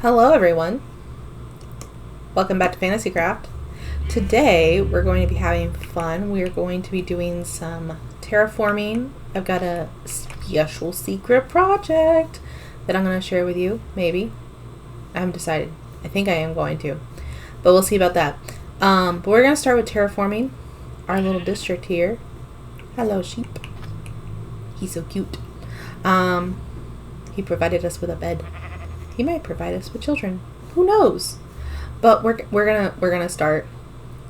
Hello everyone, welcome back to Fantasycraft. Today we're going to be having fun. We're going to be doing some terraforming. I've got a special secret project that I'm going to share with you, maybe. I haven't decided. I think I am going to, but we'll see about that. But we're going to start with terraforming our little district here. Hello sheep. He's so cute. He provided us with a bed. He might provide us with children. Who knows? But we're gonna start.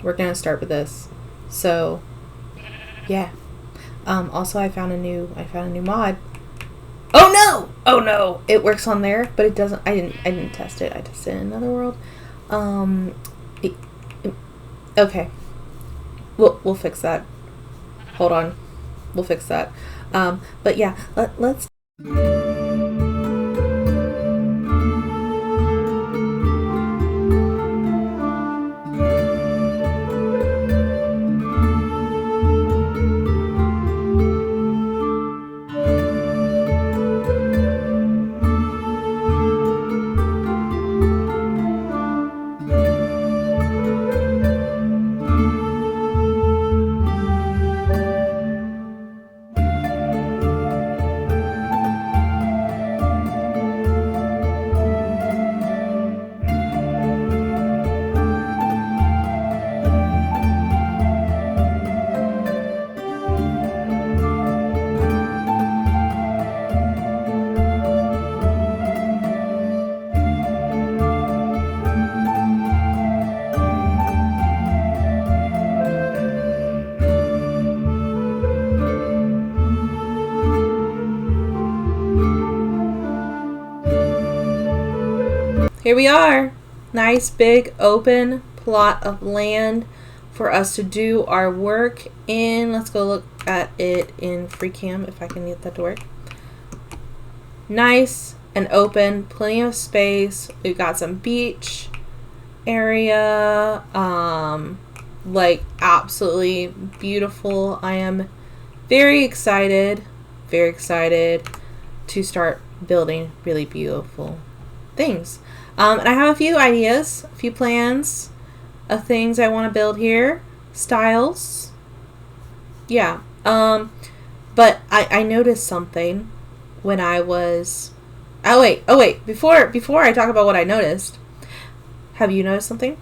We're gonna start with this. So, yeah. Also, I found a new mod. Oh no! Oh no! It works on there, but it doesn't. I didn't test it. I tested it in another world. Okay. We'll fix that. Hold on. We'll fix that. But yeah. Let's. Here we are. Nice big open plot of land for us to do our work in. Let's go look at it in free cam if I can get that to work. Nice and open, plenty of space. We've got some beach area, like absolutely beautiful. I am very excited to start building really beautiful things. And I have a few ideas, a few plans of things I want to build here. Styles. Yeah. But I noticed something when I was... Oh wait. Before I talk about what I noticed, have you noticed something?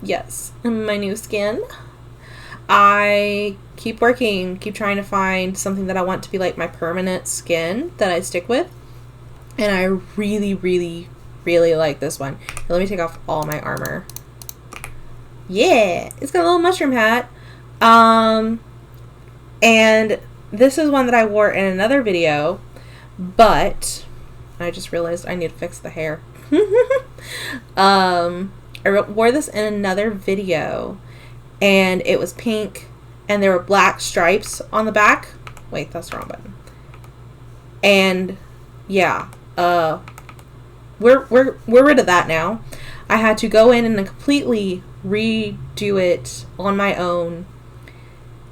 Yes. My new skin. I keep working, keep trying to find something that I want to be like my permanent skin that I stick with. And I really like this one. Now, let me take off all my armor. Yeah, it's got a little mushroom hat. And this is one that I wore in another video, but I just realized I need to fix the hair. I wore this in another video, and it was pink, and there were black stripes on the back. Wait, that's the wrong button. And yeah, we're rid of that now. I had to go in and completely redo it on my own.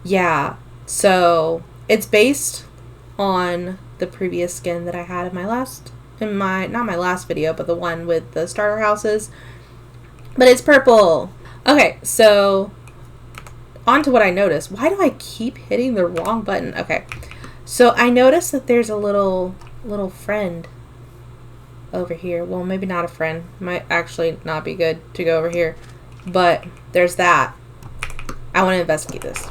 Yeah, so it's based on the previous skin that I had in not my last video, but the one with the starter houses. But it's purple. Okay, so on to what I noticed. Why do I keep hitting the wrong button? Okay, so I noticed that there's a little friend over here. Well, maybe not a friend. Might actually not be good to go over here. But there's that. I want to investigate this.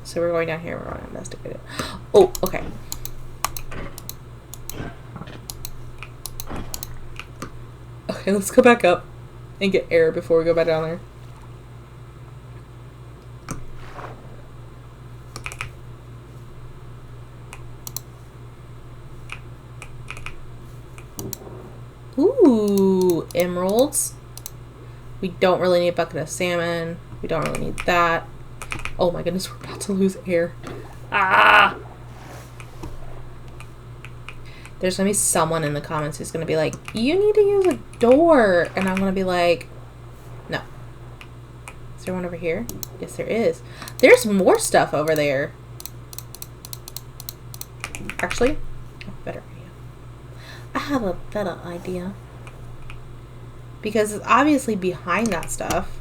So we're going down here. We're going to investigate it. Oh, okay. Okay, let's go back up and get air before we go back down there. Ooh, emeralds. We don't really need a bucket of salmon. We don't really need that. Oh my goodness, we're about to lose air. Ah! There's gonna be someone in the comments who's gonna be like, you need to use a door. And I'm gonna be like, no. Is there one over here? Yes, there is. There's more stuff over there. Actually, better idea. I have a better idea. because it's obviously behind that stuff.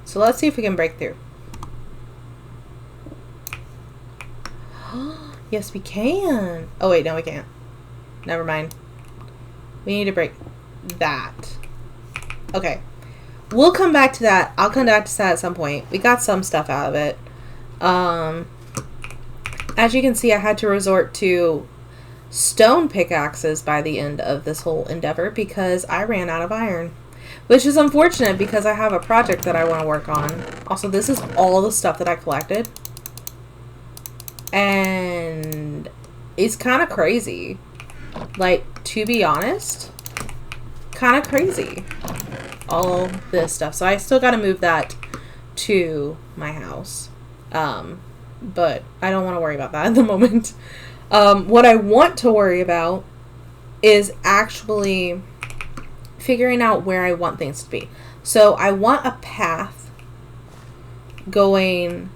So let's see if we can break through. Yes, we can. Oh wait, no we can't. Never mind. We need to break that. Okay. We'll come back to that. I'll come back to that at some point. We got some stuff out of it. As you can see, I had to resort to stone pickaxes by the end of this whole endeavor because I ran out of iron. Which is unfortunate because I have a project that I want to work on. Also, this is all the stuff that I collected. And it's kind of crazy. Like, to be honest, kind of crazy. All this stuff. So I still got to move that to my house. But I don't want to worry about that at the moment. What I want to worry about is actually figuring out where I want things to be. So I want a path going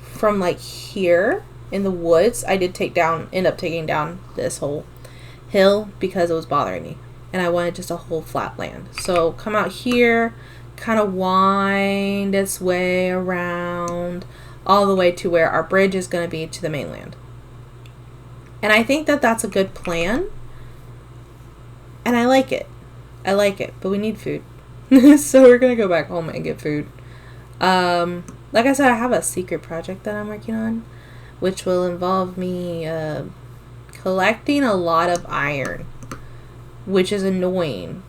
from like here in the woods. I did end up taking down this whole hill because it was bothering me. And I wanted just a whole flat land. So come out here, kind of wind its way around all the way to where our bridge is going to be to the mainland. And I think that that's a good plan. And I like it. I like it, but we need food. So we're going to go back home and get food. Like I said, I have a secret project that I'm working on, which will involve me collecting a lot of iron, which is annoying.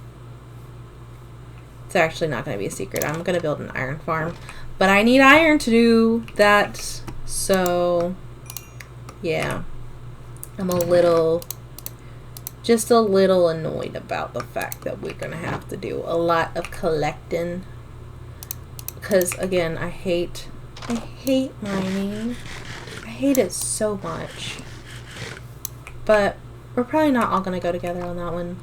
It's actually not going to be a secret. I'm going to build an iron farm, but I need iron to do that. So, yeah, I'm just a little annoyed about the fact that we're going to have to do a lot of collecting. Because, again, I hate mining. I hate it so much. But we're probably not all going to go together on that one.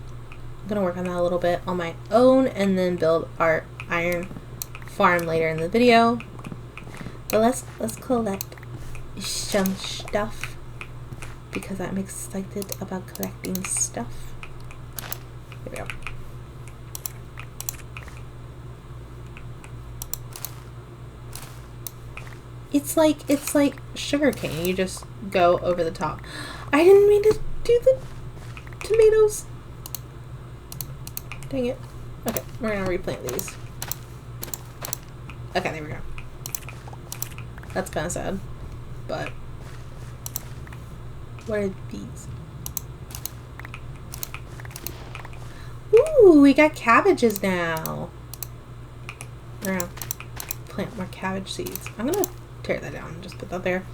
I'm going to work on that a little bit on my own and then build our iron farm later in the video. But let's collect some stuff because I'm excited about collecting stuff. Here we go. It's like sugar cane. You just go over the top. I didn't mean to do the tomatoes. Dang it. Okay, we're gonna replant these. Okay, there we go. That's kind of sad, but what are these? Ooh, we got cabbages now. We're gonna plant more cabbage seeds. I'm gonna tear that down and just put that there.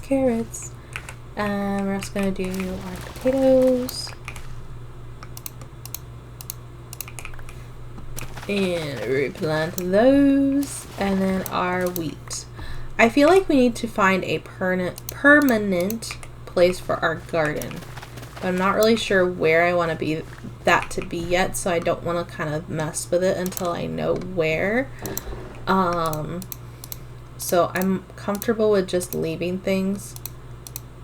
Carrots. We're also gonna do our potatoes. And replant those. And then our wheat. I feel like we need to find a permanent place for our garden. But I'm not really sure where I want that to be yet, so I don't want to kind of mess with it until I know where. So I'm comfortable with just leaving things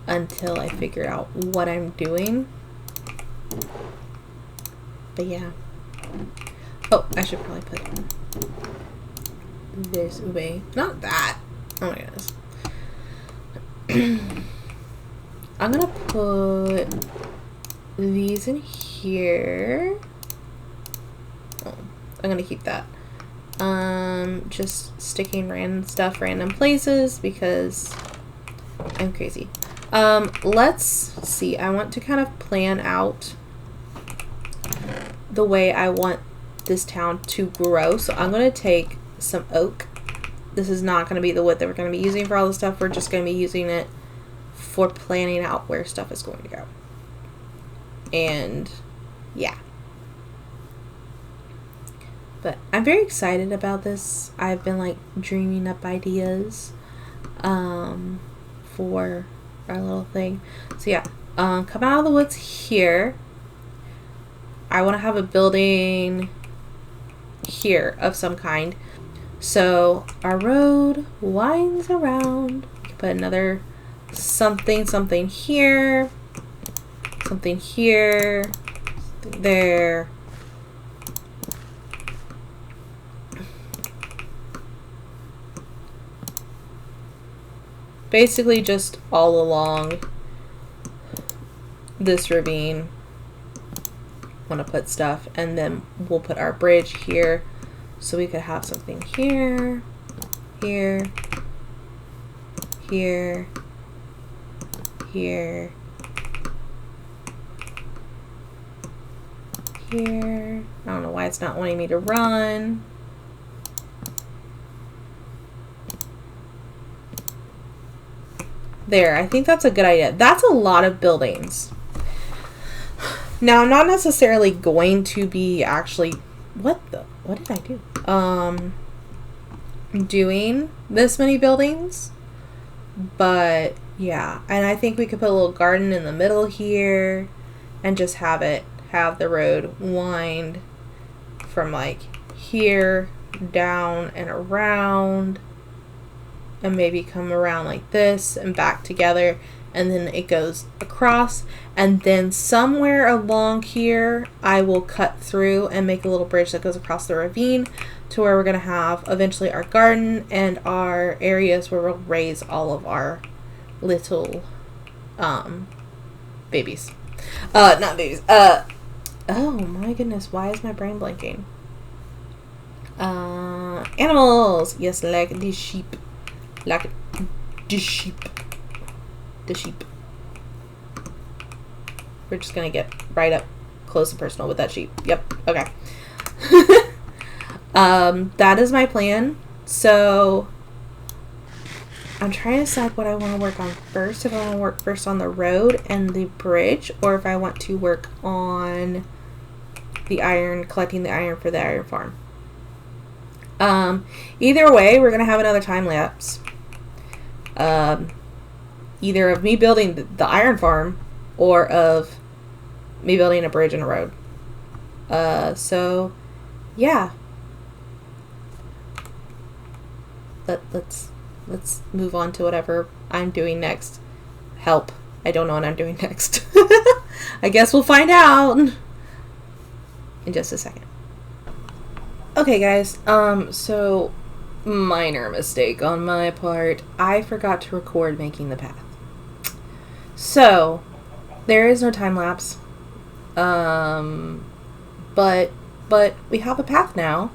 until I figure out what I'm doing. But yeah. Oh, I should probably put this away. Not that. Oh my goodness. I'm gonna put these in here. Oh, I'm gonna keep that. Just sticking random places because I'm crazy. Let's see. I want to kind of plan out the way I want this town to grow. So I'm gonna take some oak. This is not gonna be the wood that we're gonna be using for all this stuff. We're just gonna be using it for planning out where stuff is going to go. And yeah. But I'm very excited about this. I've been like dreaming up ideas for our little thing. So yeah, come out of the woods here. I want to have a building here of some kind. So our road winds around. We can put another something here, something here, something there. Basically just all along this ravine. Want to put stuff, and then we'll put our bridge here, so we could have something here, here, here, here, here. I don't know why it's not wanting me to run. There, I think that's a good idea. That's a lot of buildings. Now, I'm not necessarily going to be actually... What did I do? Doing this many buildings. But, yeah. And I think we could put a little garden in the middle here. And just have the road wind from, like, here down and around. And maybe come around like this and back together. And then it goes across, and then somewhere along here I will cut through and make a little bridge that goes across the ravine to where we're going to have eventually our garden and our areas where we'll raise all of our little babies. Not babies. Oh my goodness, why is my brain blanking? Animals. Yes, like the sheep. Like the sheep. The sheep. We're just gonna get right up close and personal with that sheep. Yep. Okay. That is my plan. So I'm trying to decide what I want to work on first. If I want to work first on the road and the bridge, or if I want to work on the iron, collecting the iron for the iron farm. Either way, we're gonna have another time lapse. Either of me building the iron farm or of me building a bridge and a road. So yeah. Let's move on to whatever I'm doing next. Help. I don't know what I'm doing next. I guess we'll find out in just a second. Okay guys, so minor mistake on my part. I forgot to record making the path. So, there is no time lapse. But we have a path now.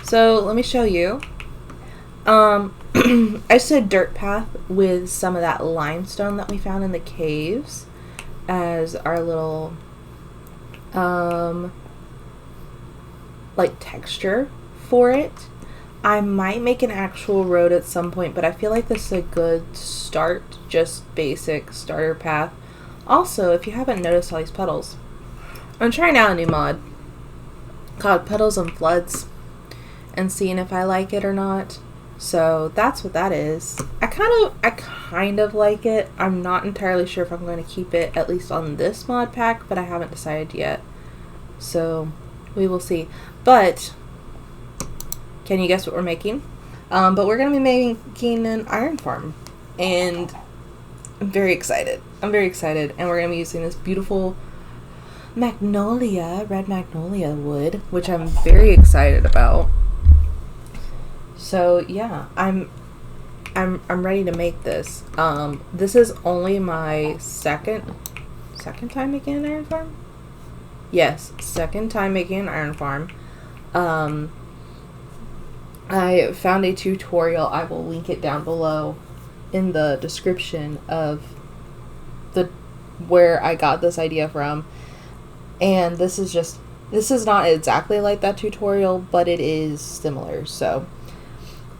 So, let me show you. I just did a dirt path with some of that limestone that we found in the caves as our little, like texture for it. I might make an actual road at some point, but I feel like this is a good start, just basic starter path. Also, if you haven't noticed all these puddles, I'm trying out a new mod called Puddles and Floods and seeing if I like it or not. So that's what that is. I kind of like it. I'm not entirely sure if I'm going to keep it, at least on this mod pack, but I haven't decided yet. So we will see. But can you guess what we're making? But we're going to be making an iron farm. And I'm very excited. And we're going to be using this beautiful red magnolia wood, which I'm very excited about. So yeah, I'm ready to make this. This is only my second time making an iron farm? Yes, second time making an iron farm. I found a tutorial. I will link it down below in the description of where I got this idea from. And this is not exactly like that tutorial, but it is similar. So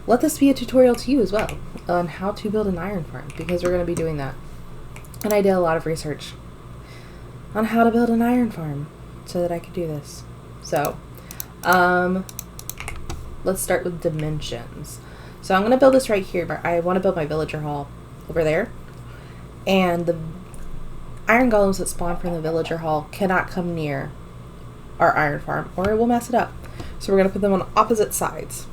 let this be a tutorial to you as well on how to build an iron farm, because we're going to be doing that. And I did a lot of research on how to build an iron farm so that I could do this. So, let's start with dimensions. So I'm going to build this right here, but I want to build my villager hall over there. And the iron golems that spawn from the villager hall cannot come near our iron farm, or it will mess it up. So we're going to put them on opposite sides.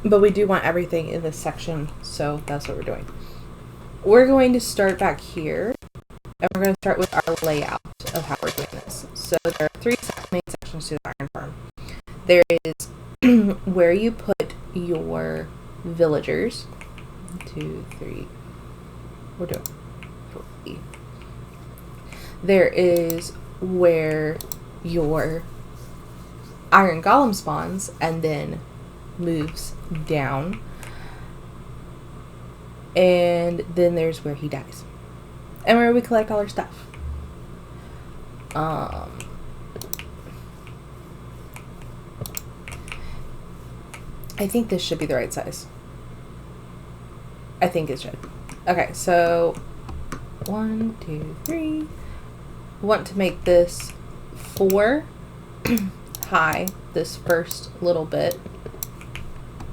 but we do want everything in this section, so that's what we're doing. We're going to start back here, and we're going to start with our layout of how we're doing this. So there are three main sections to the iron farm. There is where you put your villagers. 1, 2, 3. We're doing 3. There is where your iron golem spawns and then moves down. And then there's where he dies. And where we collect all our stuff. I think this should be the right size. I think it should. Okay, so 1, 2, 3. Want to make this 4 high, this first little bit.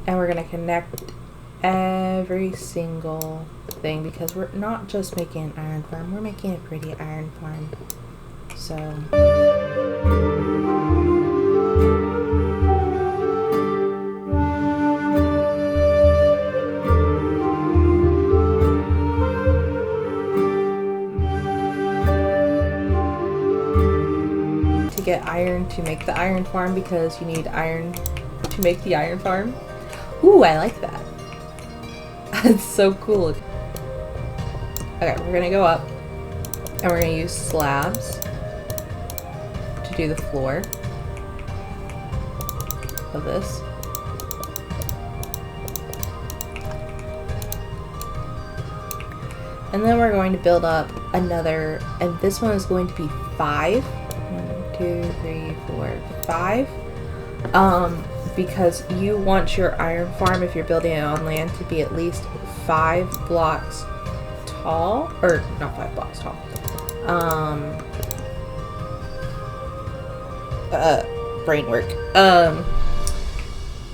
And we're going to connect every single thing because we're not just making an iron farm, we're making a pretty iron farm. So to get iron to make the iron farm because you need iron to make the iron farm. Ooh, I like that. That's so cool. Okay, we're gonna go up and we're gonna use slabs to do the floor of this. And then we're going to build up another, and this one is going to be 5. 1, 2, 3, 4, 5. Because you want your iron farm, if you're building it on land, to be at least 5 blocks tall, or not 5 blocks tall. Brain work.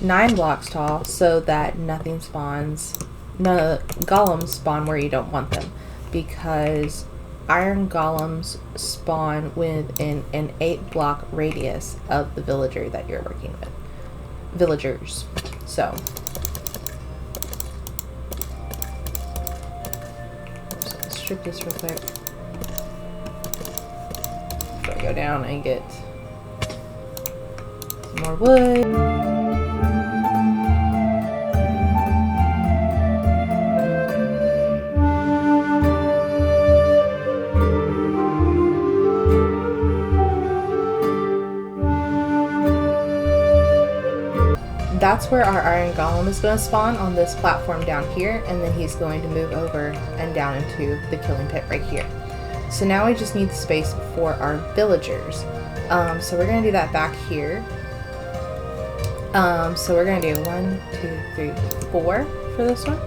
9 blocks tall, so that nothing spawns. No golems spawn where you don't want them, because iron golems spawn within an 8-block radius of the villager that you're working with. Villagers. So let's strip this real quick before I go down and get some more wood. That's where our iron golem is going to spawn, on this platform down here, and then he's going to move over and down into the killing pit right here. So now we just need the space for our villagers. So we're going to do that back here. So we're going to do 1, 2, 3, 4 for this one.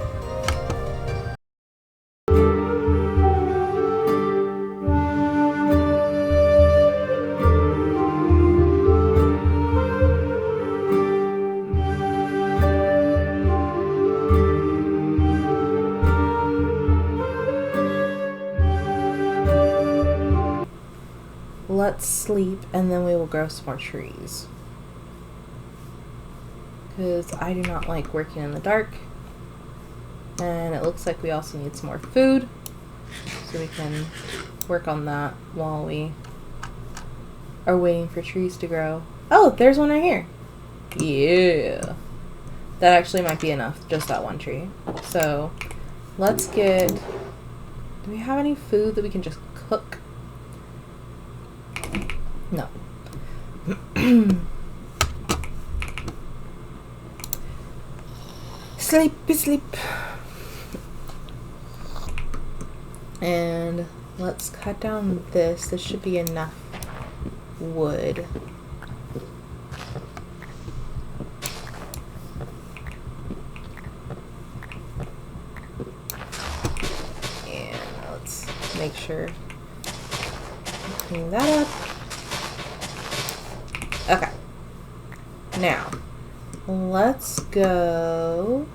Let's sleep, and then we will grow some more trees. Because I do not like working in the dark. And it looks like we also need some more food. So we can work on that while we are waiting for trees to grow. Oh, there's one right here. Yeah. That actually might be enough, just that one tree. So let's get... Do we have any food that we can just cook? No. Sleepy sleep. And let's cut down this. This should be enough wood. And let's make sure clean that up. Okay. Now, let's go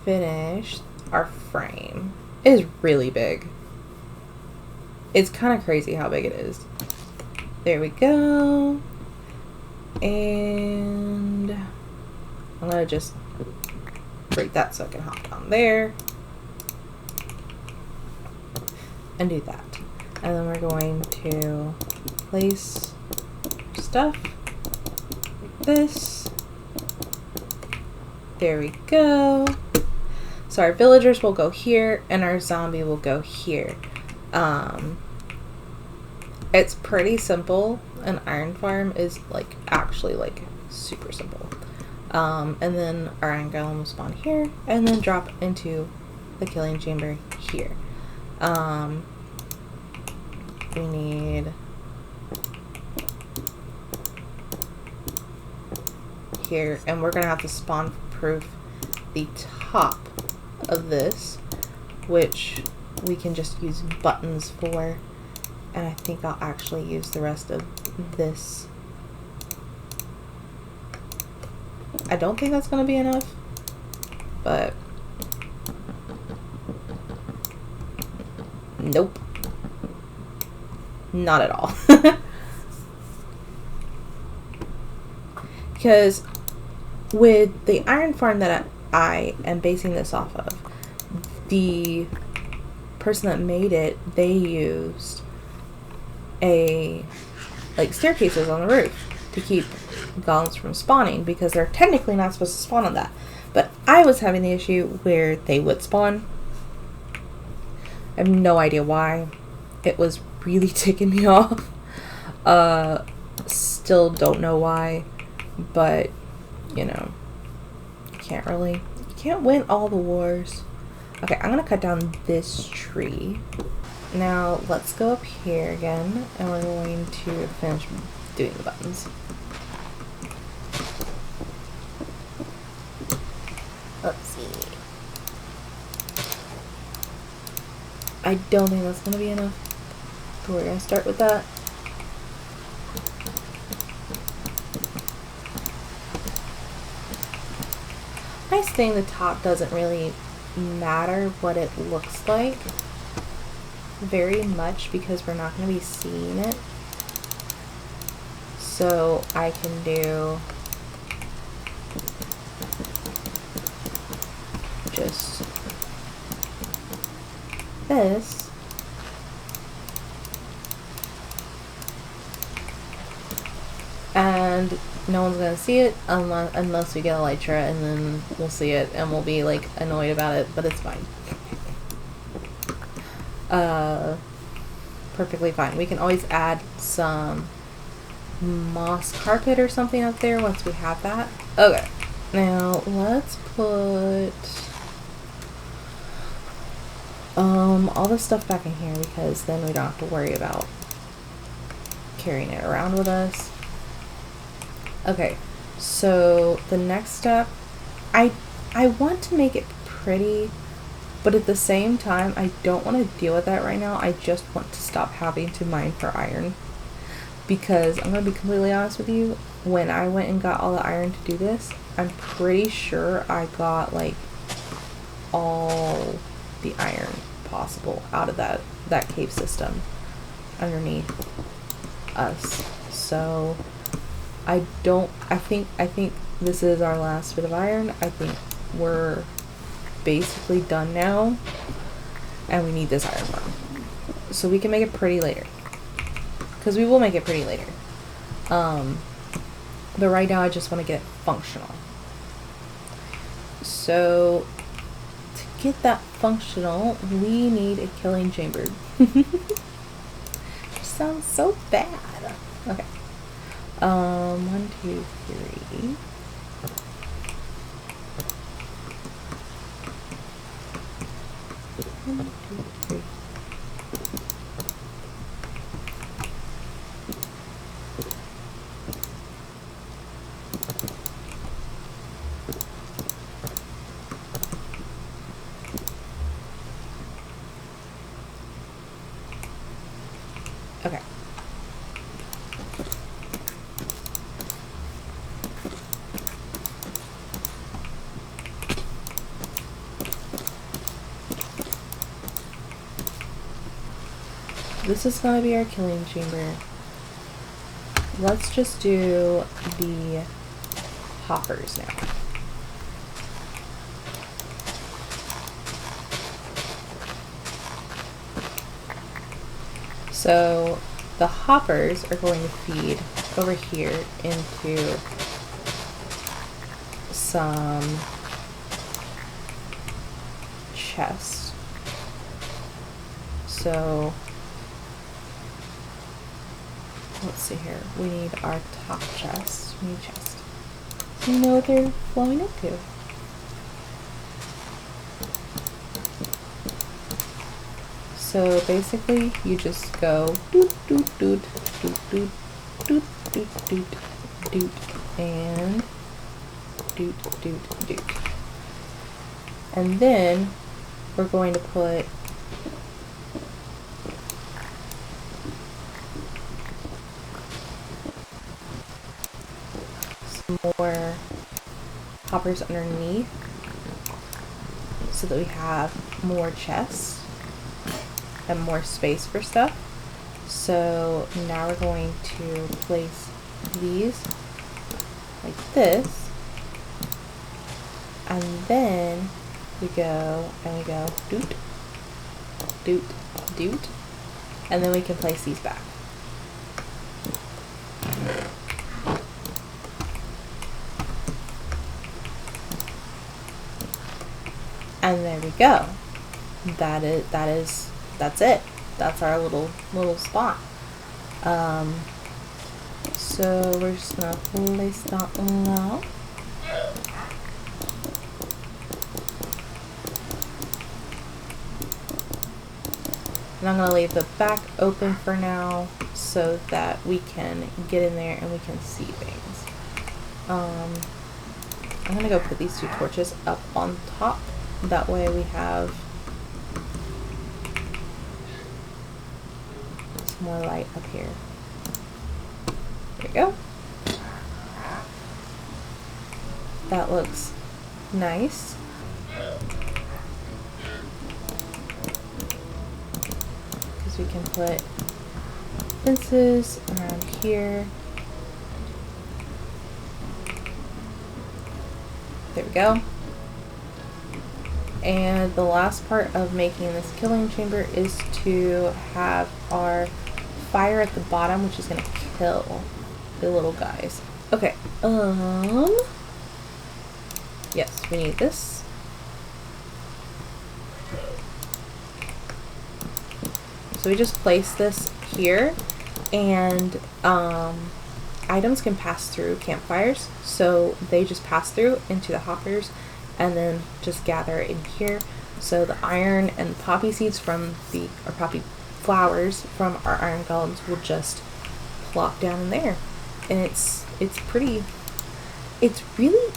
finish our frame. It is really big. It's kind of crazy how big it is. There we go. And to just break that so I can hop down there and do that. And then we're going to place stuff like this. There we go. So our villagers will go here and our zombie will go here. It's pretty simple. An iron farm is like actually like super simple. And then our iron golem will spawn here and then drop into the killing chamber here. We need here, and we're gonna have to spawn proof the top of this, which we can just use buttons for, and I think I'll actually use the rest of this. I don't think that's gonna be enough, but nope, not at all. Because with the iron farm that I am basing this off of, the person that made it, they used like staircases on the roof to keep golems from spawning, because they're technically not supposed to spawn on that. But I was having the issue where they would spawn. I have no idea why. It was really ticking me off. Still don't know why, but you know, you can't win all the wars. Okay, I'm gonna cut down this tree. Now let's go up here again, and we're going to finish doing the buttons. Let's see. I don't think that's gonna be enough, so we're gonna start with that. Nice thing, the top doesn't really matter what it looks like very much, because we're not going to be seeing it. So I can do just this. And no one's gonna see it unless we get elytra, and then we'll see it and we'll be like annoyed about it, but it's fine. Perfectly fine. We can always add some moss carpet or something up there once we have that. Okay, now let's put all this stuff back in here, because then we don't have to worry about carrying it around with us. Okay, so the next step, I want to make it pretty, but at the same time, I don't want to deal with that right now. I just want to stop having to mine for iron, because I'm going to be completely honest with you, when I went and got all the iron to do this, I'm pretty sure I got like all the iron possible out of that cave system underneath us. So I think this is our last bit of iron. I think we're basically done now, and we need this iron farm so we can make it pretty later, because we will make it pretty later. But right now I just want to get it functional. So to get that functional, we need a killing chamber. Which sounds so bad. Okay. 1, 2, 3. Okay. This is going to be our killing chamber. Let's just do the hoppers now. So the hoppers are going to feed over here into some chests. So let's see here. We need our top chest. We need chest. So you know what they're flowing into. So basically, you just go doot doot doot doot doot doot doot doot doot and doot doot doot. And then we're going to put some more hoppers underneath so that we have more chests and more space for stuff. So now we're going to place these like this, and then we go doot doot doot, and then we can place these back. And there we go. That's it. That's our little spot. So we're just gonna place that now. And I'm gonna leave the back open for now so that we can get in there and we can see things. I'm gonna go put these two torches up on top. That way we have some more light up here. There we go. That looks nice. Because we can put fences around here. There we go. And the last part of making this killing chamber is to have our fire at the bottom, which is going to kill the little guys. Okay, yes, we need this. So we just place this here, and items can pass through campfires, so they just pass through into the hoppers and then just gather in here. So the iron and poppy seeds from or poppy flowers from our iron golems will just plop down in there. And it's really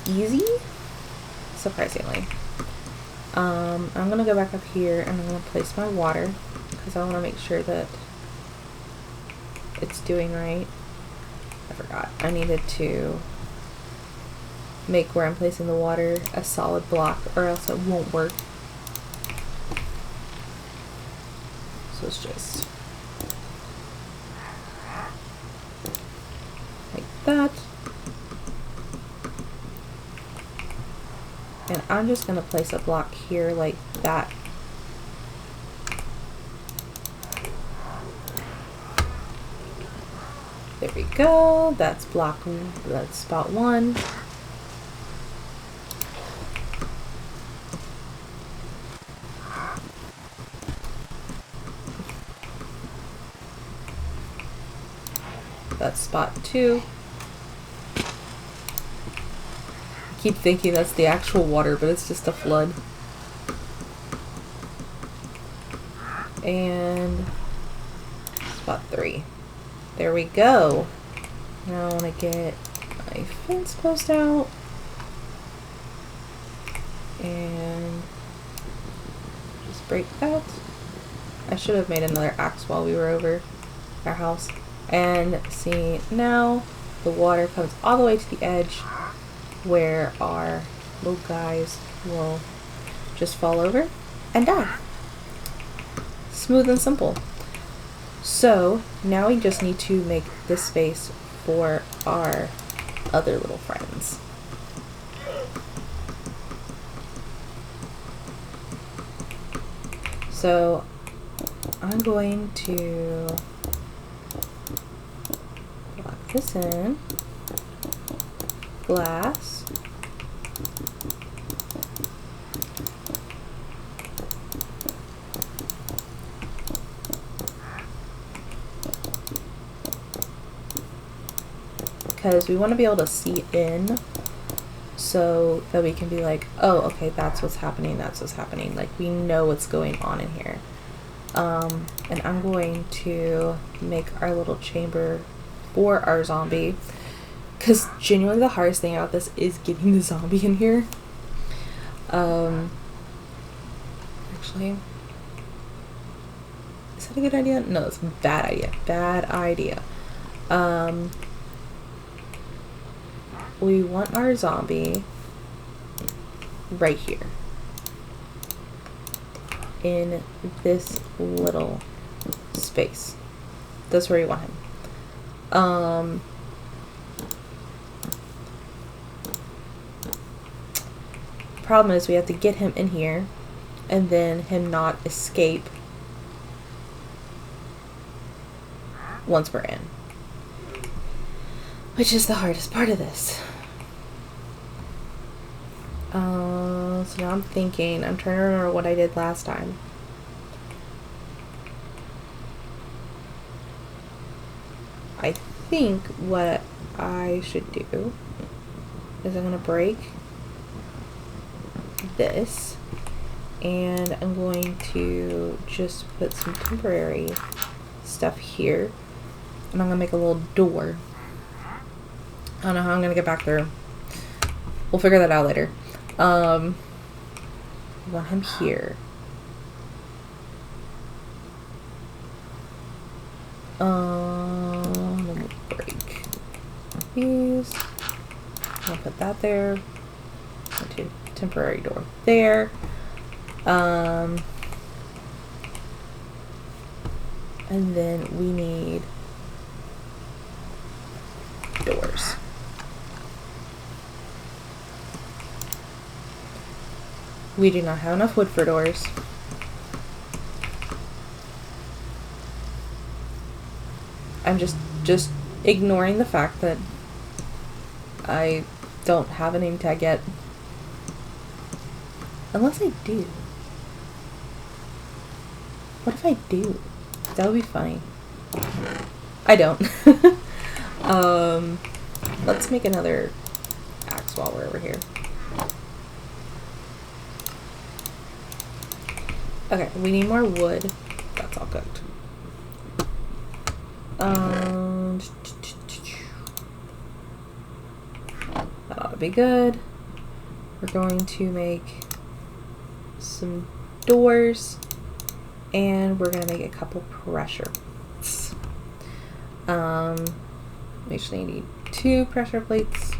easy, surprisingly. I'm gonna go back up here and I'm gonna place my water because I want to make sure that it's doing right. I forgot. I needed to make where I'm placing the water a solid block or else it won't work. So it's just like that. And I'm just going to place a block here like that. There we go. That's spot one. That's spot two. I keep thinking that's the actual water, but it's just a flood. And spot three. There we go. Now I want to get my fence post out. And just break that. I should have made another axe while we were over our house. And see, now the water comes all the way to the edge where our little guys will just fall over and die. Smooth and simple. So now we just need to make this space for our other little friends. So I'm going to this in. Glass. Because we want to be able to see in so that we can be like, oh, okay, that's what's happening, that's what's happening. Like, we know what's going on in here. And I'm going to make our little chamber for our zombie. Because genuinely the hardest thing about this is getting the zombie in here. Actually, is that a good idea? No, that's a bad idea. Bad idea. We want our zombie right here. In this little space. That's where you want him. Problem is we have to get him in here and then him not escape once we're in. Which is the hardest part of this. So now I'm trying to remember what I did last time. I think what I should do is I'm going to break this and I'm going to just put some temporary stuff here and I'm going to make a little door. I don't know how I'm going to get back there. We'll figure that out later. I want him here. Let me break these. I'm going to put that there. Into temporary door there. And then we need doors. We do not have enough wood for doors. I'm just ignoring the fact that I don't have a name tag yet. Unless I do. What if I do? That would be funny. I don't. Let's make another axe while we're over here. Okay, we need more wood. That's all cooked. That ought to be good. We're going to make some doors and we're going to make a couple pressure plates. We actually need 2 pressure plates.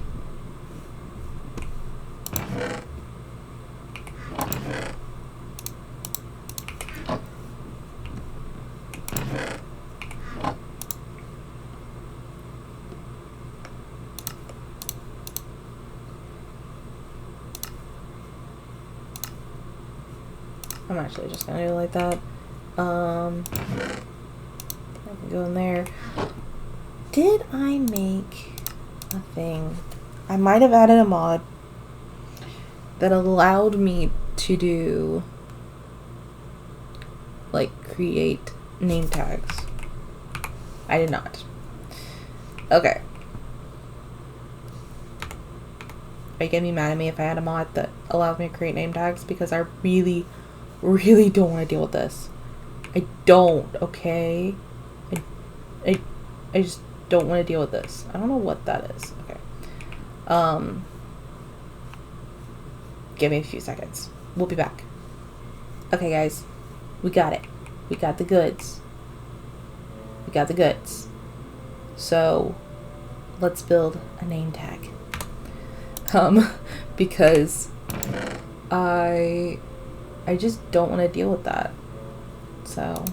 I'm actually just gonna do it like that. I can go in there. Did I make a thing? I might have added a mod that allowed me to do, like, create name tags. I did not. Okay. Are you gonna be mad at me if I add a mod that allows me to create name tags? Because I really don't want to deal with this. I don't, okay? I just don't want to deal with this. I don't know what that is. Okay. Give me a few seconds. We'll be back. Okay, guys. We got it. We got the goods. We got the goods. So, let's build a name tag. Because I just don't want to deal with that. So,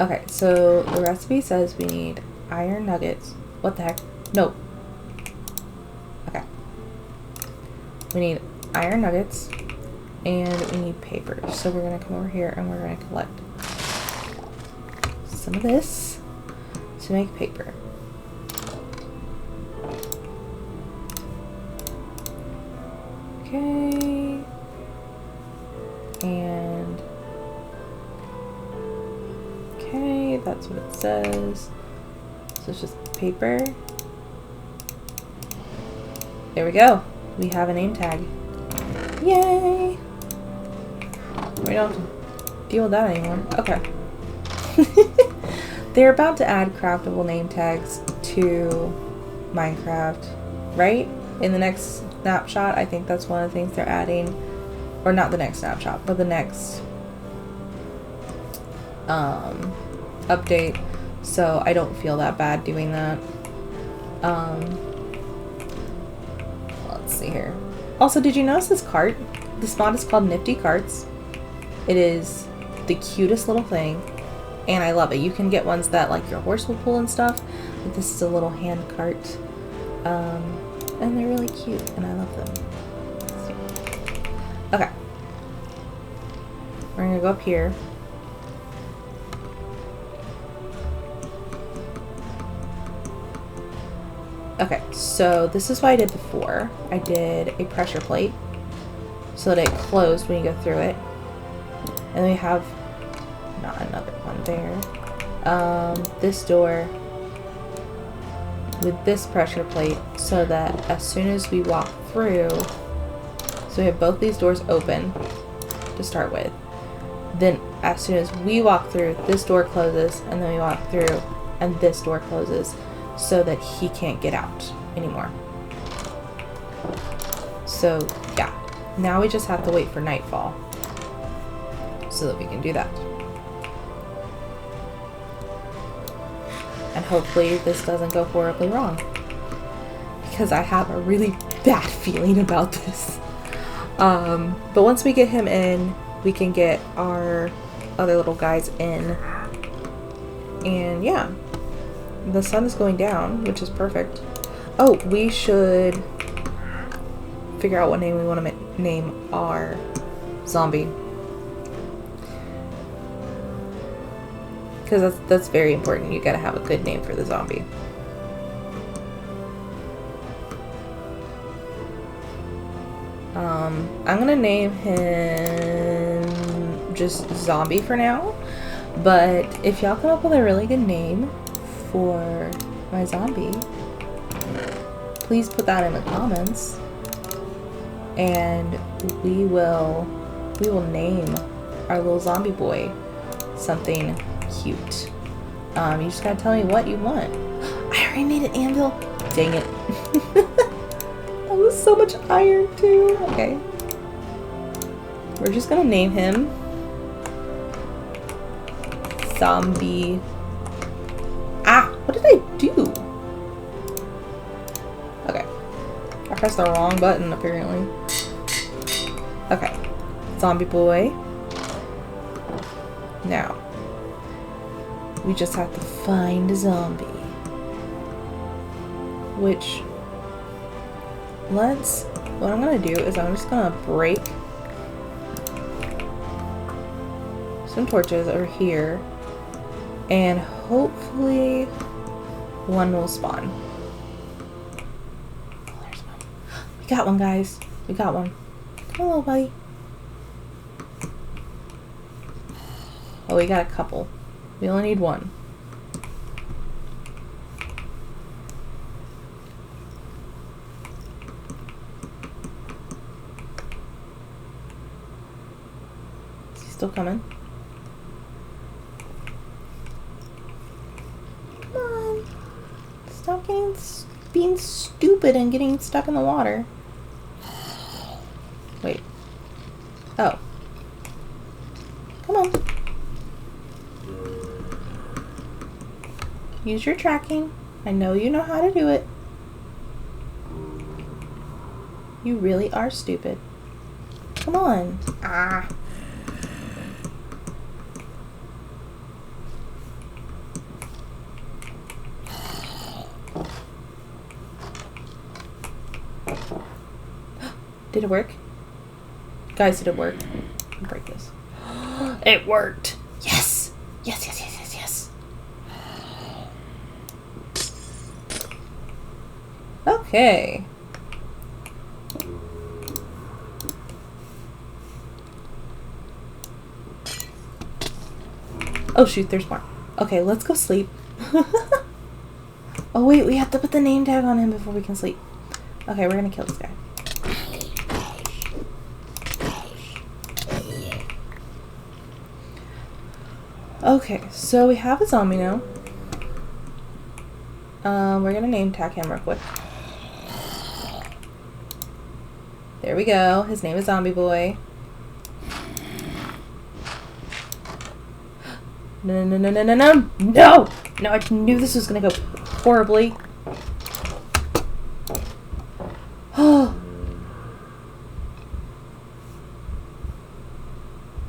okay, so the recipe says we need iron nuggets. What the heck? No. Okay. We need iron nuggets and we need paper. So we're going to come over here and we're going to collect some of this to make paper. Okay. And okay, that's what it says. So it's just paper. There we go. We have a name tag. Yay! We don't have to deal with that anymore. Okay. They're about to add craftable name tags to Minecraft, right? In the next snapshot, I think that's one of the things they're adding. Or not the next snapshot, but the next update. So I don't feel that bad doing that. Let's see here. Also, did you notice this cart? This mod is called Nifty Carts. It is the cutest little thing, and I love it. You can get ones that like your horse will pull and stuff, but this is a little hand cart. And they're really cute, and I love them. Okay. We're gonna go up here. Okay, so this is what I did before. I did a pressure plate so that it closed when you go through it. And then we have not another one there. This door with this pressure plate so that as soon as we walk through, so we have both these doors open to start with. Then as soon as we walk through, this door closes, and then we walk through and this door closes so that he can't get out anymore. So yeah, now we just have to wait for nightfall so that we can do that. And hopefully this doesn't go horribly wrong, because I have a really bad feeling about this. But once we get him in, we can get our other little guys in. And yeah, the sun is going down, which is perfect. Oh, we should figure out what name we want to name our zombie. Because that's very important. You gotta have a good name for the zombie. I'm gonna name him just Zombie for now. But if y'all come up with a really good name for my zombie, please put that in the comments. And we will name our little zombie boy something cute. You just gotta tell me what you want. I already made an anvil. Dang it. That was so much iron too. Okay. We're just gonna name him Zombie. Ah, what did I do? Okay. I pressed the wrong button apparently. Okay. Zombie boy. Now, we just have to find a zombie. Which, what I'm gonna do is I'm just gonna break some torches over here, and hopefully one will spawn. Oh, there's one. We got one, guys. We got one. Come on, little buddy. Oh, we got a couple. We only need one. Is he still coming? Come on. Stop being stupid and getting stuck in the water. Wait. Oh. Come on. Use your tracking. I know you know how to do it. You really are stupid. Come on. Ah. Did it work? Guys, did it work? I'll break this. It worked. Yes. Yes, yes, yes, yes, yes. Okay. Oh shoot, there's more. Okay, let's go sleep. Oh wait, we have to put the name tag on him before we can sleep. Okay, we're gonna kill this guy. Okay, so we have a zombie now. We're gonna name tag him real quick. There we go. His name is Zombie Boy. No, no, no, no, no, no, no! No, I knew this was gonna go horribly. Oh.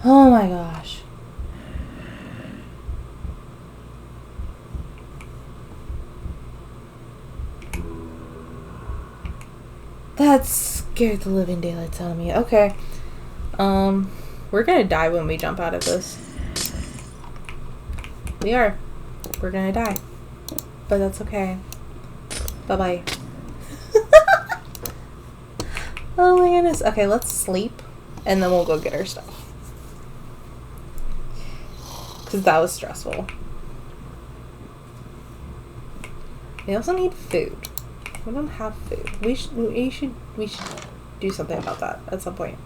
Oh my gosh. That scared the living daylights out of me. Okay. We're gonna die when we jump out of this. We are. We're gonna die. But that's okay. Bye-bye. Oh my goodness. Okay, let's sleep. And then we'll go get our stuff. Because that was stressful. We also need food. We don't have food. We should do something about that at some point.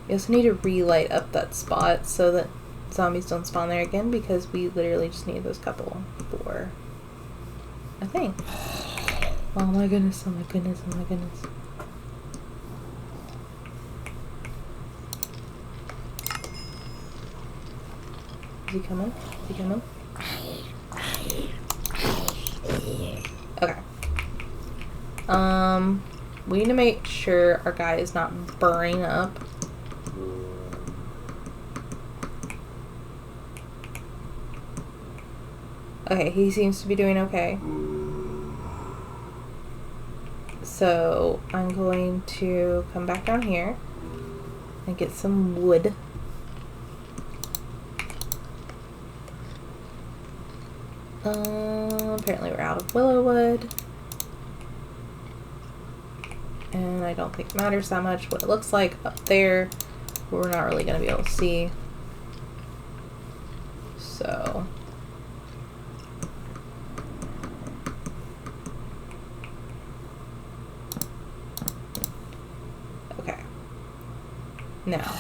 We also need to relight up that spot so that zombies don't spawn there again, because we literally just need those couple for a thing. Oh my goodness, oh my goodness, oh my goodness. Is he coming? Is he coming? Okay. We need to make sure our guy is not burning up. Okay, he seems to be doing okay. So I'm going to come back down here and get some wood. Apparently we're out of willow wood. And I don't think it matters that much what it looks like up there. We're not really going to be able to see. So... okay. Now...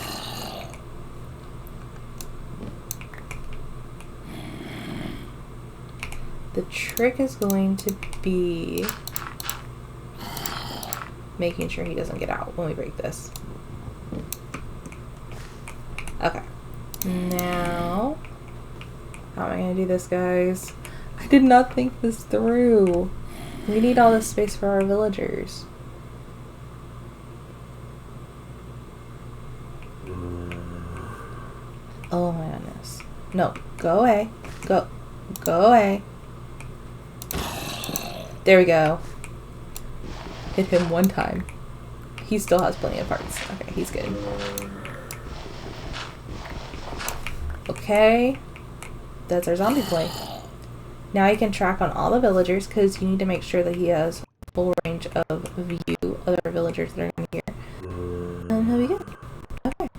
the trick is going to be making sure he doesn't get out when we break this. Okay. Now, how am I going to do this, guys? I did not think this through. We need all this space for our villagers. Oh my goodness. No, go away. Go away. There we go. Hit him one time. He still has plenty of parts. Okay, he's good. Okay. That's our zombie play. Now you can track on all the villagers, because you need to make sure that he has full range of view of our villagers that are in here. And he'll be good. Okay.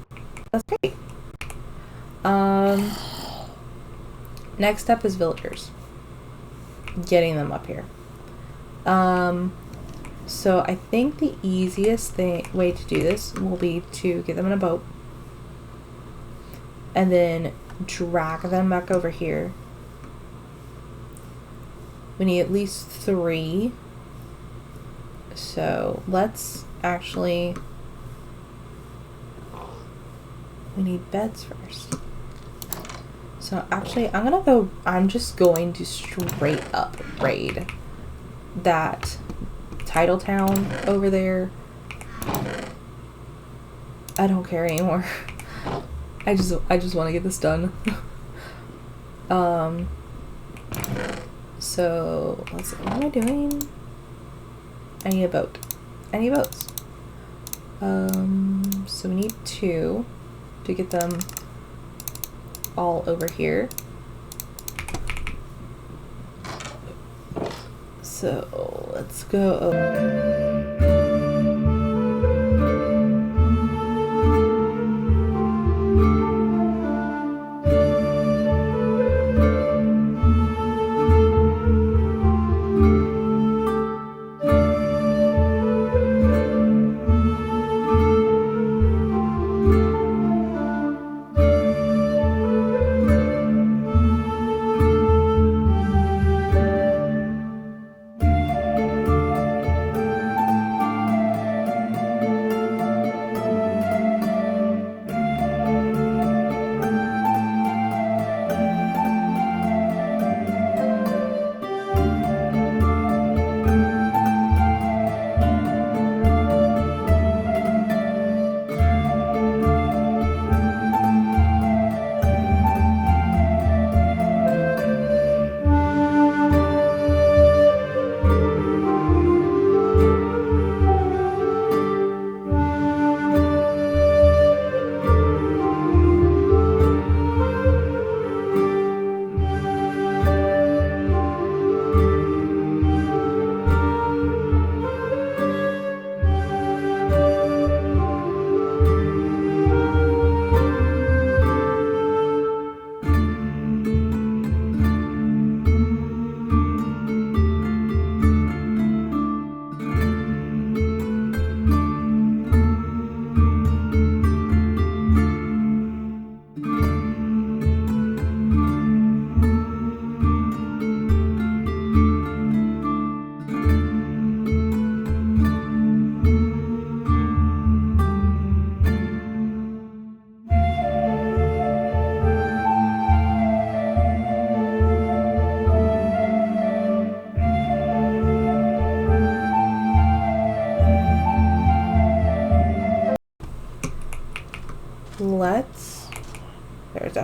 That's great. Next up is villagers. Getting them up here. So I think the easiest way to do this will be to get them in a boat and then drag them back over here. We need at least 3. So let's actually... we need beds first. So actually I'm just going to straight up raid that title town over there. I don't care anymore. I just want to get this done. So let's see, what am I doing? I need a boat. I need boats. So we need 2 to get them all over here. So let's go.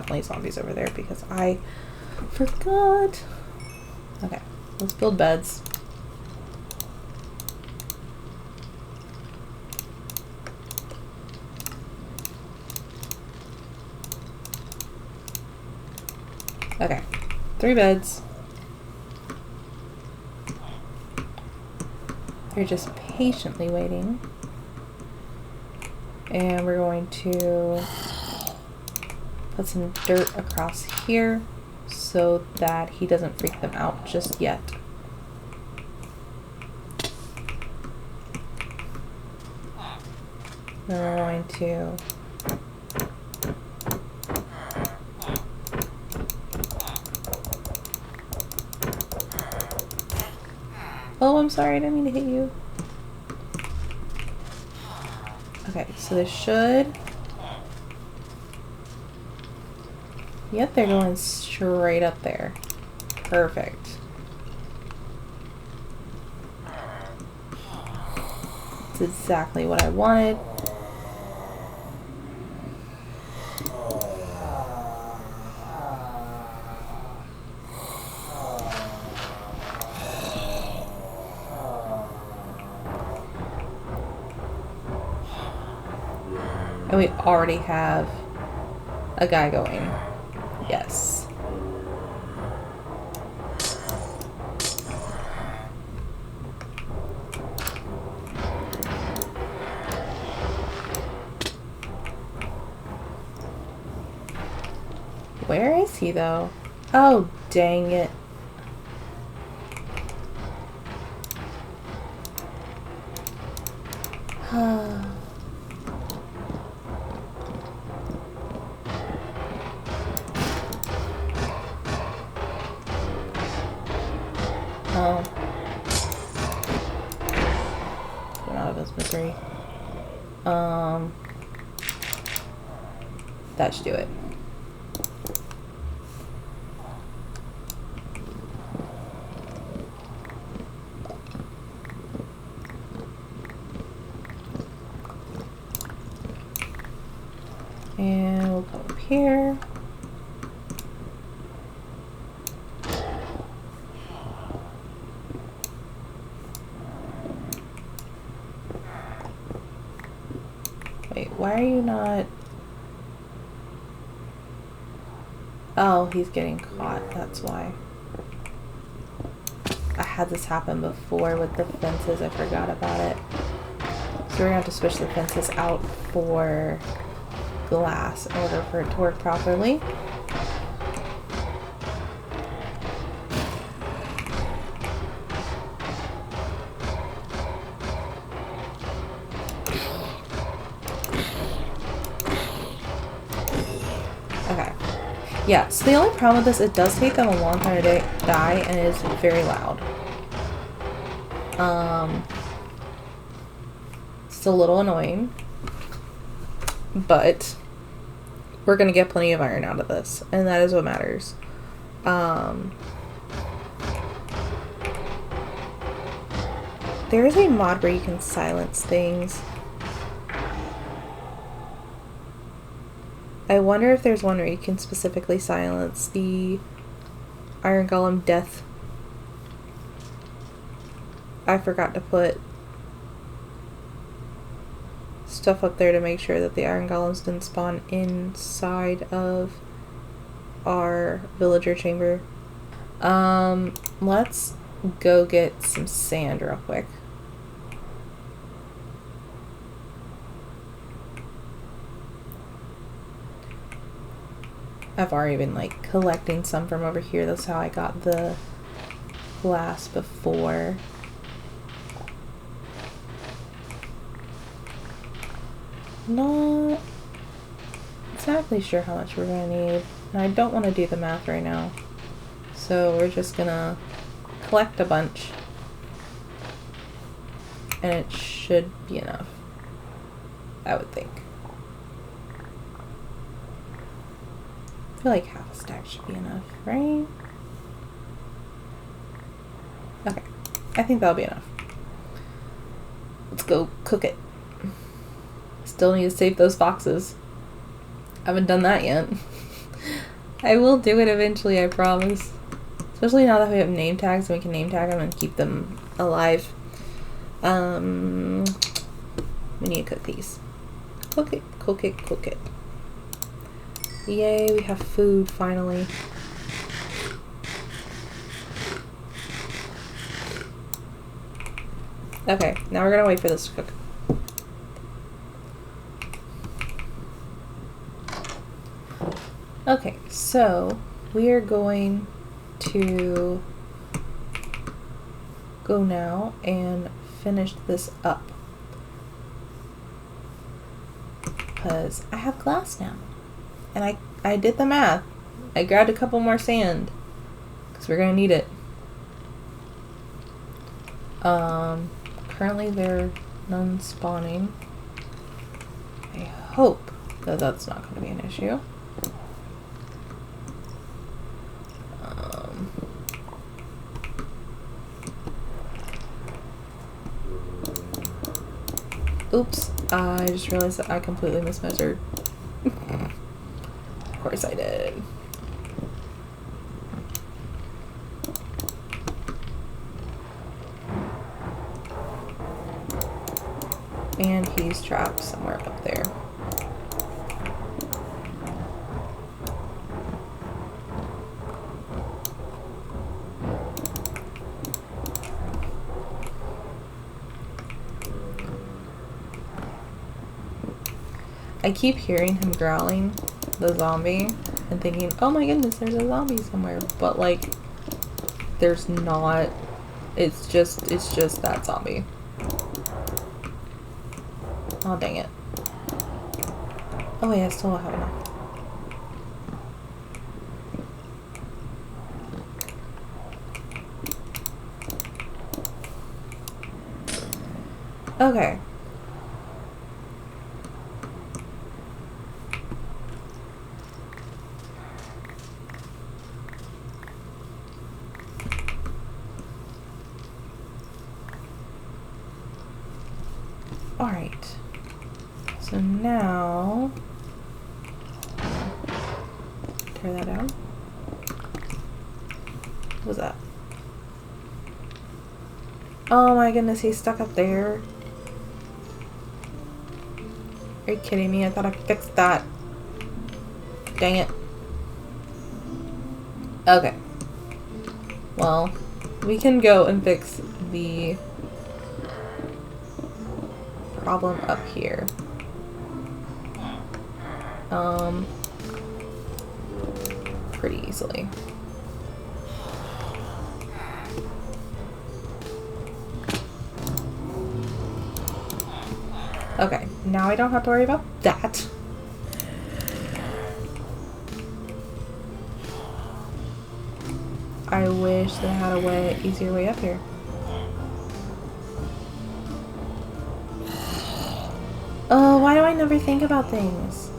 definitely zombies over there because I forgot. Okay, let's build beds. Okay, 3 beds. They're just patiently waiting. And we're going to put some dirt across here so that he doesn't freak them out just yet. Then we're going to oh, I'm sorry, I didn't mean to hit you. Okay, so this should... Yep, they're going straight up there. Perfect. That's exactly what I wanted. And we already have a guy going. Yes. Where is he though? Oh, dang it. Oh. Get out of his misery. That should do it. And we'll come up here. Wait, why are you not... Oh, he's getting caught, that's why. I had this happen before with the fences, I forgot about it. So we're gonna have to switch the fences out for glass in order for it to work properly. Okay. Yeah, so the only problem with this, it does take them a long time to die, and it is very loud. It's a little annoying, but we're gonna get plenty of iron out of this, and that is what matters. There is a mod where you can silence things. I wonder if there's one where you can specifically silence the Iron Golem death. I forgot to put stuff up there to make sure that the Iron Golems didn't spawn inside of our villager chamber. Let's go get some sand real quick. I've already been like collecting some from over here. That's how I got the glass before. Not exactly sure how much we're gonna need. And I don't want to do the math right now. So we're just gonna collect a bunch. And it should be enough, I would think. I feel like half a stack should be enough, right? Okay, I think that'll be enough. Let's go cook it. Still need to save those foxes. Haven't done that yet. I will do it eventually, I promise. Especially now that we have name tags and we can name tag them and keep them alive. We need to cook these. Cook it, cook it, cook it. Yay, we have food finally. Okay, now we're gonna wait for this to cook. Okay, so we are going to go now and finish this up because I have glass now, and I did the math. I grabbed a couple more sand because we're gonna need it. Currently they're none spawning. I hope that that's not going to be an issue. Oops, I just realized that I completely mismeasured. Of course I did. And he's trapped somewhere up there. I keep hearing him growling, the zombie, and thinking, oh my goodness, there's a zombie somewhere. But like, there's not. It's just that zombie. Oh, dang it. Oh wait, I still don't have enough. Okay. Alright. So now, tear that out. What was that? Oh my goodness, he's stuck up there. Are you kidding me? I thought I fixed that. Dang it. Okay. Well, we can go and fix the problem up here. Pretty easily. Okay, now I don't have to worry about that. I wish that I had a easier way up here. Oh, why do I never think about things?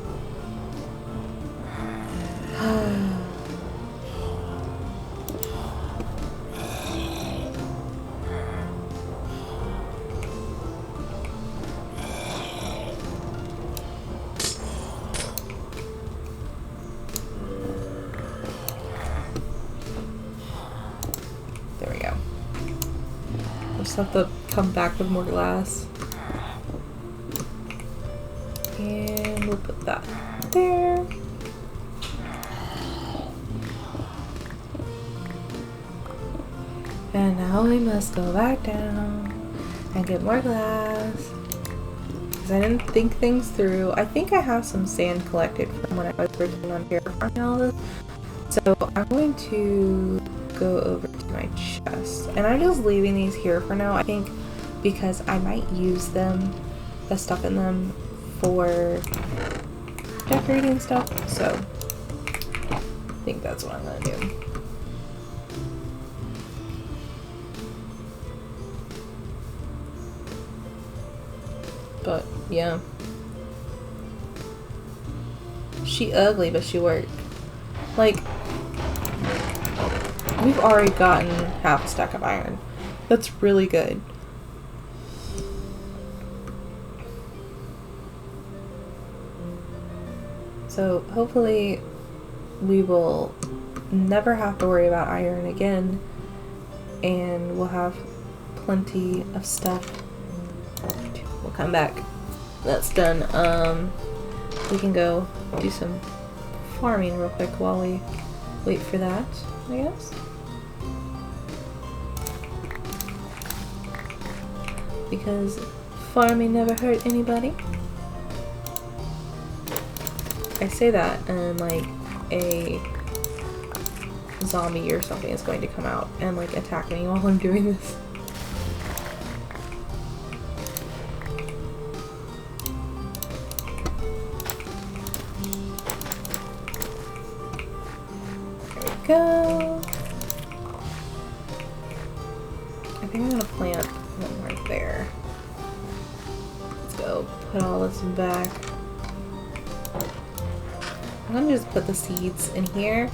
There we go. I'll just have to come back with more glass. And we'll put that there. And now we must go back down and get more glass. Because I didn't think things through. I think I have some sand collected from when I was working on terraforming all this. So I'm going to go over to my chest. And I'm just leaving these here for now, I think, because I might use them, the stuff in them, for decorating stuff. So I think that's what I'm going to do. But yeah, she ugly, but she worked. Like, we've already gotten half a stack of iron. That's really good. So hopefully we will never have to worry about iron again, and we'll have plenty of stuff. We'll come back. That's done. We can go do some farming real quick while we wait for that, I guess. Because farming never hurt anybody. I say that and like a zombie or something is going to come out and like attack me while I'm doing this. There we go. I think I'm gonna plant one right there. Let's go put all this back. I'm gonna just put the seeds in here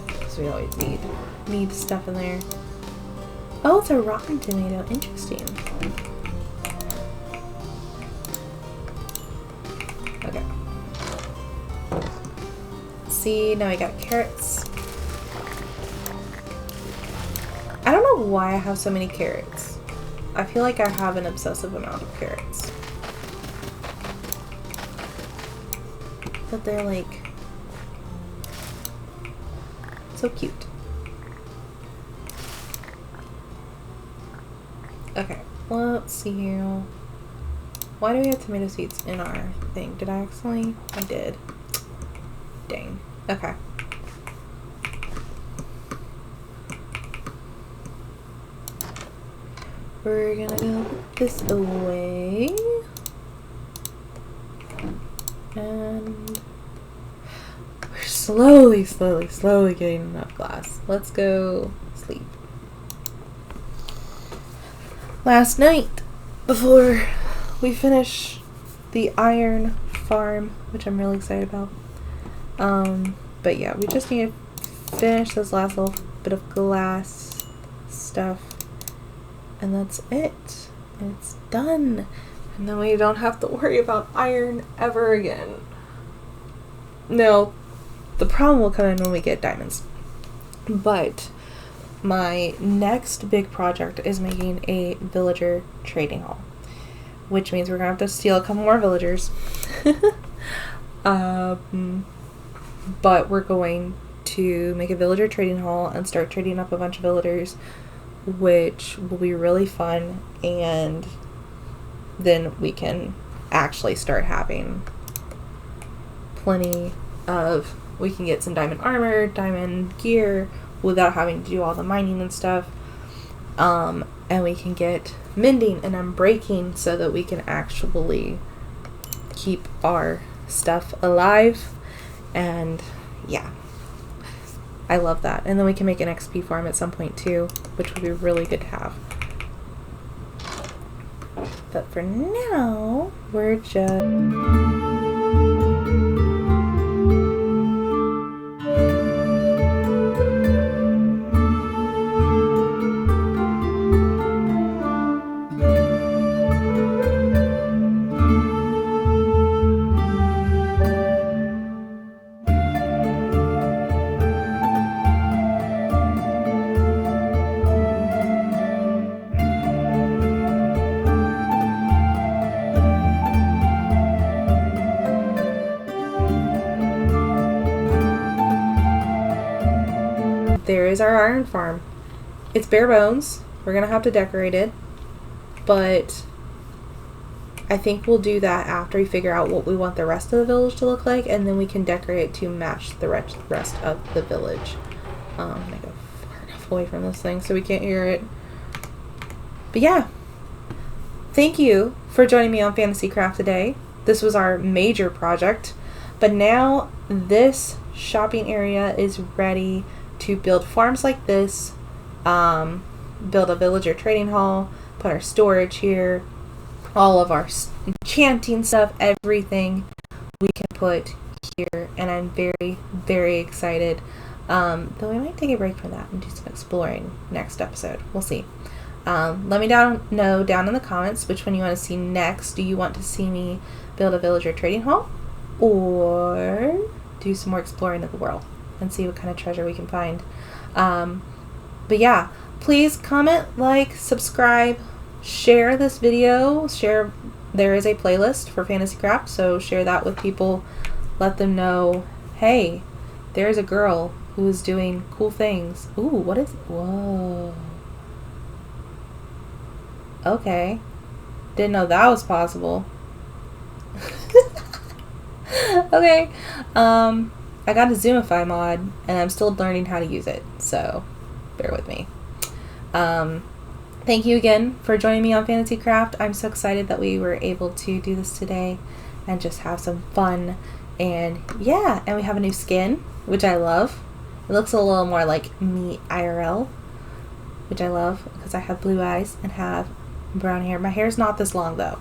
because we always need stuff in there. Oh, it's a rotten tomato. Interesting. Okay. See, now we got carrots. I don't know why I have so many carrots. I feel like I have an obsessive amount of carrots. But they're like so cute. Okay, let's see here. Why do we have tomato seeds in our thing? Did I accidentally? I did. Dang. Okay. We're gonna go this away. And we're slowly getting enough glass. Let's go sleep. Last night, before we finish the iron farm, which I'm really excited about. But yeah, we just need to finish this last little bit of glass stuff. And that's it. It's done. And then we don't have to worry about iron ever again. No, the problem will come in when we get diamonds. But my next big project is making a villager trading hall. Which means we're going to have to steal a couple more villagers. But we're going to make a villager trading hall and start trading up a bunch of villagers, which will be really fun, and then we can actually start having plenty of, we can get some diamond armor, diamond gear without having to do all the mining and stuff. And we can get mending and unbreaking so that we can actually keep our stuff alive. And yeah, I love that. And then we can make an XP farm at some point too, which would be really good to have. But for now, we're just... There is our iron farm. It's bare bones. We're gonna have to decorate it, but I think we'll do that after we figure out what we want the rest of the village to look like, and then we can decorate to match the rest of the village. I'm gonna go far enough away from this thing so we can't hear it. But yeah, thank you for joining me on Fantasycraft today. This was our major project, but now this shopping area is ready to build farms like this, build a villager trading hall, put our storage here, all of our enchanting stuff, everything we can put here, and I'm very, very excited. Though we might take a break from that and do some exploring next episode. We'll see. Let me know down in the comments which one you want to see next. Do you want to see me build a villager trading hall? Or do do some more exploring of the world and see what kind of treasure we can find. But yeah, please comment, like, subscribe, share this video, share. There is a playlist for Fantasycraft, so share that with people. Let them know, hey, there's a girl who is doing cool things. Ooh, what is, whoa. Okay. Didn't know that was possible. Okay. I got a Zoomify mod, and I'm still learning how to use it, so bear with me. Thank you again for joining me on Fantasycraft. I'm so excited that we were able to do this today and just have some fun. And yeah, and we have a new skin, which I love. It looks a little more like me IRL, which I love because I have blue eyes and have brown hair. My hair's not this long though.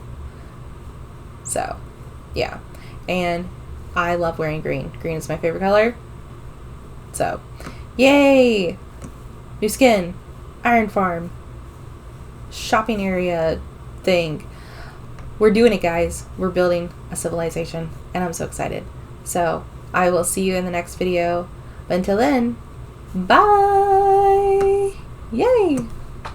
So, yeah. And I love wearing green. Green is my favorite color. So, yay! New skin. Iron farm. Shopping area thing. We're doing it, guys. We're building a civilization, and I'm so excited. So, I will see you in the next video. But until then, bye! Yay!